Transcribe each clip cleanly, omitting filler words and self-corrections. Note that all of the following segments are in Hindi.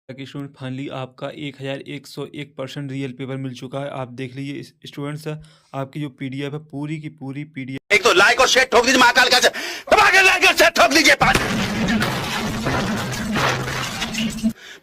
कि स्टूडेंट फाइनली आपका 1101% रियल पेपर मिल चुका है। आप देख लीजिए स्टूडेंट्स, आपकी जो पीडीएफ है पूरी की पूरी पीडीएफ। एक तो लाइक और शेयर ठोक दीजिए महाकाल का दबा के लाइक और शेयर ठोक दीजिए।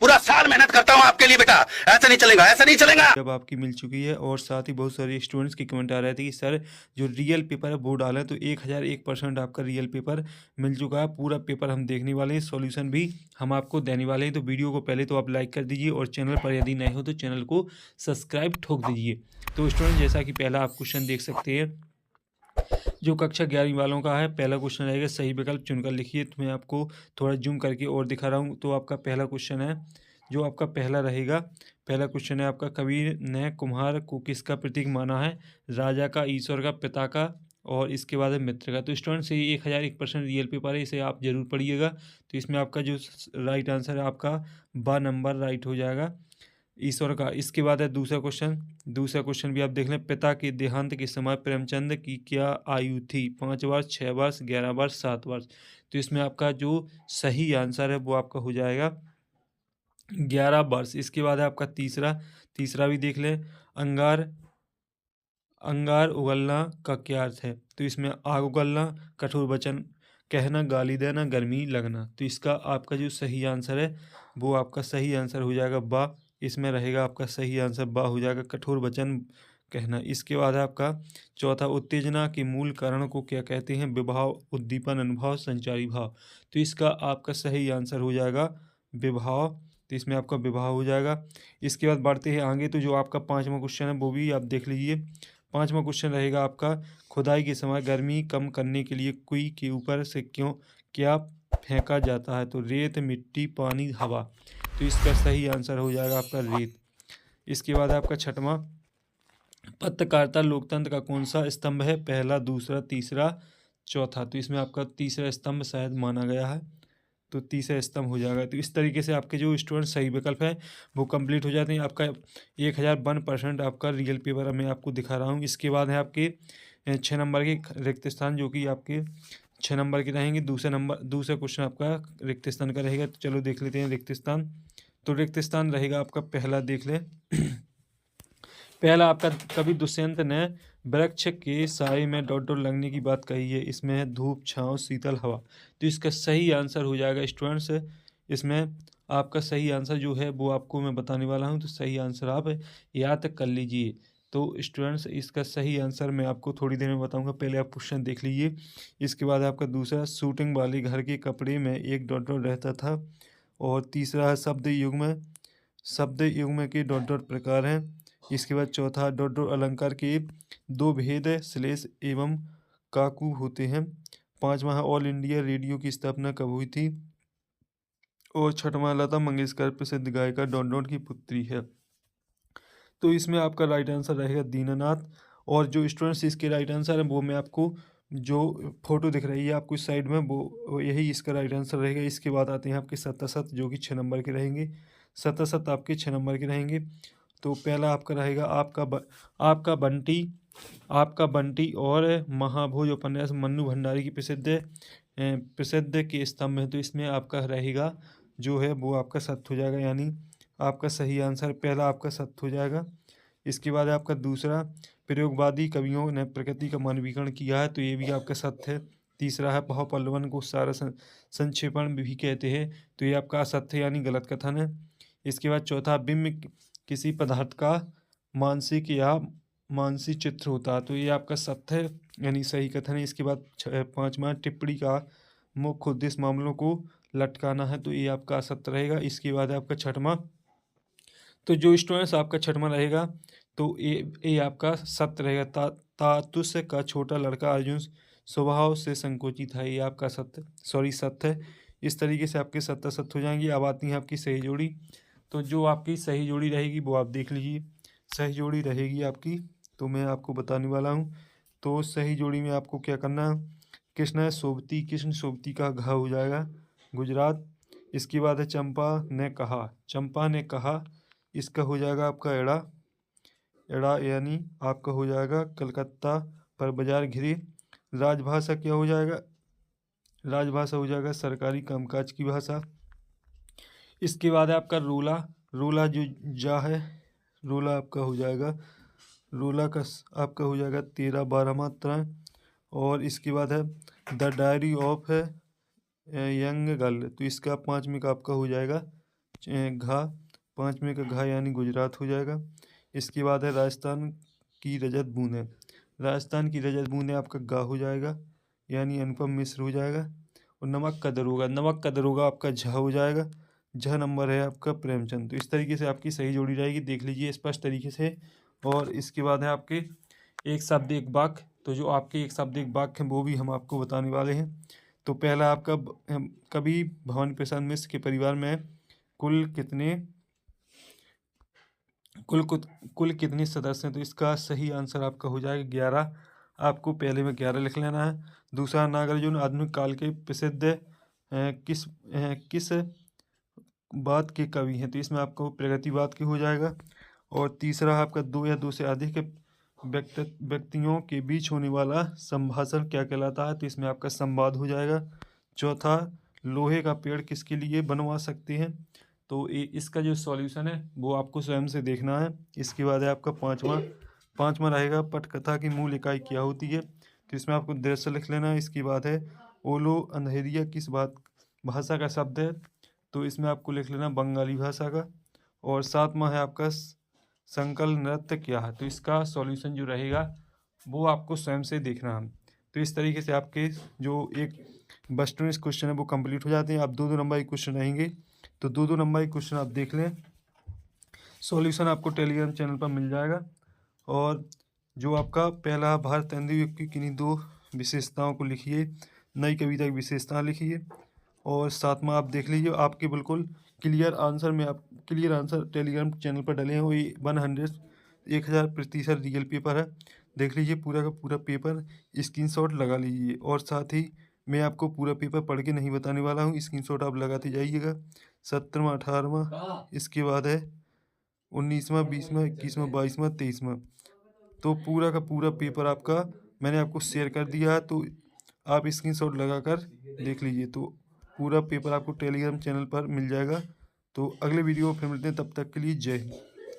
पूरा साल मेहनत करता हूं आपके लिए बेटा, ऐसा नहीं चलेगा, ऐसा नहीं चलेगा। जब आपकी मिल चुकी है और साथ ही बहुत सारे स्टूडेंट्स की कमेंट आ रहे थे कि सर जो रियल पेपर है वो डालें, तो 1001% आपका रियल पेपर मिल चुका है। पूरा पेपर हम देखने वाले हैं, सॉल्यूशन भी हम आपको देने वाले हैं। तो वीडियो को पहले तो आप लाइक कर दीजिए और चैनल पर यदि नए हो तो चैनल को सब्सक्राइब ठोक दीजिए। तो स्टूडेंट, जैसा कि पहला आप क्वेश्चन देख सकते हैं जो कक्षा 11वीं वालों का है। पहला क्वेश्चन रहेगा सही विकल्प चुनकर लिखिए। तो मैं आपको थोड़ा जूम करके और दिखा रहा हूँ। तो आपका पहला क्वेश्चन है, जो आपका पहला रहेगा, पहला क्वेश्चन है आपका, कबीर ने कुम्हार को किसका प्रतीक माना है? राजा का, ईश्वर का, पिता का, और इसके बाद है मित्र का। तो स्टूडेंट से 1001% रियल पेपर है, इसे आप जरूर पढ़िएगा। तो इसमें आपका जो राइट आंसर है आपका बा नंबर राइट हो जाएगा, ईश्वर का। इसके बाद है दूसरा क्वेश्चन। दूसरा क्वेश्चन भी आप देख लें, पिता के देहांत के समय प्रेमचंद की क्या आयु थी? 5 वर्ष, 6 वर्ष, 11 वर्ष, 7 वर्ष। तो इसमें आपका जो सही आंसर है वो आपका हो जाएगा 11 वर्ष। इसके बाद है आपका तीसरा। तीसरा भी देख लें, अंगार अंगार उगलना का क्या अर्थ है? तो इसमें आग उगलना, कठोर वचन कहना, गाली देना, गर्मी लगना। तो इसका आपका जो सही आंसर है वो आपका सही आंसर हो जाएगा बा। इसमें रहेगा आपका सही आंसर बा हो जाएगा, कठोर वचन कहना। इसके बाद है आपका चौथा, उत्तेजना के मूल कारण को क्या कहते हैं? विभाव, उद्दीपन, अनुभव, संचारी भाव। तो इसका आपका सही आंसर हो जाएगा विभाव। तो इसमें आपका विभाव हो जाएगा। इसके बाद बढ़ते हैं आगे। तो जो आपका पांचवा क्वेश्चन है वो भी आप देख लीजिए। पांचवा क्वेश्चन रहेगा आपका, खुदाई के समय गर्मी कम करने के लिए कुएं के ऊपर से क्या फेंका जाता है? तो रेत, मिट्टी, पानी, हवा। तो इसका सही आंसर हो जाएगा आपका रेत। इसके बाद आपका छठवां, पत्रकारिता लोकतंत्र का कौन सा स्तंभ है? पहला, दूसरा, तीसरा, चौथा। तो इसमें आपका तीसरा स्तंभ शायद माना गया है, तो तीसरा स्तंभ हो जाएगा। तो इस तरीके से आपके जो स्टूडेंट सही विकल्प है वो कंप्लीट हो जाते हैं। आपका 1001% आपका रियल पेपर मैं आपको दिखा रहा हूँ। इसके बाद है आपके 6 नंबर के रिक्त स्थान, जो कि आपके 6 नंबर के रहेंगे। दूसरा क्वेश्चन आपका रिक्त स्थान का रहेगा। तो चलो देख लेते हैं रिक्त स्थान। तो रिक्त स्थान रहेगा आपका पहला, देख लें। पहला आपका, कवि दुष्यंत ने वृक्ष के साए में डॉट डॉट लगने की बात कही है। इसमें है धूप, छांव, शीतल हवा। तो इसका सही आंसर हो जाएगा स्टूडेंट्स, इसमें आपका सही आंसर जो है वो आपको मैं बताने वाला हूँ। तो सही आंसर आप याद कर लीजिए। तो स्टूडेंट्स, इसका सही आंसर मैं आपको थोड़ी देर में बताऊंगा, पहले आप क्वेश्चन देख लीजिए। इसके बाद आपका दूसरा, शूटिंग वाले घर के कपड़े में एक डॉट डॉट रहता था। और तीसरा है शब्द युग्म के डॉट डॉट प्रकार हैं। इसके बाद चौथा, डॉट डॉट अलंकार के दो भेद श्लेष एवं काकू होते हैं। पांचवा है, ऑल इंडिया रेडियो की स्थापना कब हुई थी? और छठवां, लता मंगेशकर प्रसिद्ध गायिका डॉट डॉट की पुत्री है। तो इसमें आपका राइट आंसर रहेगा दीनानाथ। और जो स्टूडेंट्स इसके राइट आंसर है वो मैं आपको, जो फोटो दिख रही है आपको इस साइड में, वो यही इसका राइट आंसर रहेगा। इसके बाद आते हैं आपके सत्तासत, जो कि 6 नंबर के रहेंगे। सत्तासत आपके 6 नंबर के रहेंगे। तो पहला आपका रहेगा आपका बंटी और महाभोज उपन्यास मन्नू भंडारी की प्रसिद्ध के स्तंभ है। तो इसमें आपका रहेगा जो है वो आपका सत्य हो जाएगा, यानी आपका सही आंसर पहला आपका सत्य हो जाएगा। इसके बाद आपका दूसरा, प्रयोगवादी कवियों ने प्रकृति का मानवीकरण किया है। तो ये भी आपका सत्य है। तीसरा है, भाव पल्लवन को सारा संक्षेपण भी कहते हैं। तो ये आपका असत्य यानी गलत कथन है। इसके बाद चौथा, बिंब किसी पदार्थ का मानसिक या मानसिक चित्र होता है। तो ये आपका सत्य है यानी सही कथन है। इसके बाद पांचवा, टिप्पणी का मुख्य उद्देश्य मामलों को लटकाना है। तो ये आपका असत्य रहेगा। इसके बाद आपका छठवां, तो जो स्टूडेंट्स आपका छठवां रहेगा तो ये आपका सत्य रहेगा। तातुस का छोटा लड़का अर्जुन स्वभाव से संकोचित है। ये आपका सत्य है। इस तरीके से आपके सत्य सत्य हो जाएंगे। अब आती है आपकी सही जोड़ी। तो जो आपकी सही जोड़ी रहेगी वो आप देख लीजिए। सही जोड़ी रहेगी आपकी, तो मैं आपको बताने वाला हूँ। तो सही जोड़ी में आपको क्या करना है, कृष्ण सोबती का घ हो जाएगा गुजरात। इसके बाद है चंपा ने कहा, इसका हो जाएगा आपका एड़ा एड़ा यानी आपका हो जाएगा कलकत्ता पर बाजार घिरे। राजभाषा क्या हो जाएगा? राजभाषा हो जाएगा सरकारी कामकाज की भाषा। इसके बाद है आपका रोला। रोला जो जा है, रोला आपका हो जाएगा, रोला का आपका हो जाएगा 13 12 मात्राएँ। और इसके बाद है द डायरी ऑफ है यंग गर्ल, तो इसका 5वें का आपका हो जाएगा घा, 5वें का घा यानी गुजरात हो जाएगा। इसके बाद है राजस्थान की रजत बूंदें, राजस्थान की रजत बूंदें आपका गा हो जाएगा यानी अनुपम मिश्र हो जाएगा। और नमक का दरोगा, नमक का दरोगा आपका झा हो जाएगा, झ नंबर है आपका प्रेमचंद। तो इस तरीके से आपकी सही जोड़ी रहेगी, देख लीजिए स्पष्ट तरीके से। और इसके बाद है आपके एक शब्द एक वाक्य, तो जो आपके एक शब्द एक वाक्य हैं वो भी हम आपको बताने वाले हैं। तो पहला आपका कवि भवानी प्रसाद मिश्र के परिवार में कुल कितने कुल कितने सदस्य हैं, तो इसका सही आंसर आपका हो जाएगा 11। आपको पहले में 11 लिख लेना है। दूसरा, नागार्जुन आधुनिक काल के प्रसिद्ध किस बात के कवि हैं, तो इसमें आपको प्रगतिवाद की हो जाएगा। और तीसरा आपका दो या दो से अधिक व्यक्तियों के बीच होने वाला संभाषण क्या कहलाता है, तो इसमें आपका संवाद हो जाएगा। चौथा, लोहे का पेड़ किसके लिए बनवा सकते हैं, तो इसका जो सॉल्यूशन है वो आपको स्वयं से देखना है। इसके बाद है आपका पाँचवा रहेगा पटकथा की मूल इकाई क्या होती है, तो इसमें आपको दृश्य लिख लेना है। इसके बाद है ओलो अंधेरिया किस भाषा का शब्द है, तो इसमें आपको लिख लेना बंगाली भाषा का। और 7वां है आपका संकल नृत्य क्या है, तो इसका सॉल्यूशन जो रहेगा वो आपको स्वयं से देखना है। तो इस तरीके से आपके जो एक बस्टोनिस क्वेश्चन है वो कंप्लीट हो जाते हैं। अब 2-2 नंबर के क्वेश्चन रहेंगे, तो 2-2 नंबर के क्वेश्चन आप देख लें। सॉल्यूशन आपको टेलीग्राम चैनल पर मिल जाएगा। और जो आपका पहला, भारत हिंदी युग की किन्हीं 2 विशेषताओं को लिखिए, नई कविता की विशेषता लिखिए। और 7वां आप देख लीजिए, आपके बिल्कुल क्लियर आंसर टेलीग्राम चैनल पर डले हैं, वही 1000% रियल पेपर है। देख लीजिए पूरा का पूरा पेपर, स्क्रीनशॉट लगा लीजिए। और साथ ही मैं आपको पूरा पेपर पढ़ के नहीं बताने वाला हूँ, स्क्रीनशॉट आप लगाते जाइएगा। 17वां 18वां, इसके बाद है 19वां 20वां 21वां 22वां 23वां, तो पूरा का पूरा पेपर आपका मैंने आपको शेयर कर दिया है, तो आप स्क्रीनशॉट लगाकर देख लीजिए। तो पूरा पेपर आपको टेलीग्राम चैनल पर मिल जाएगा। तो अगले वीडियो में फिर मिलते हैं, तब तक के लिए जय हिंद।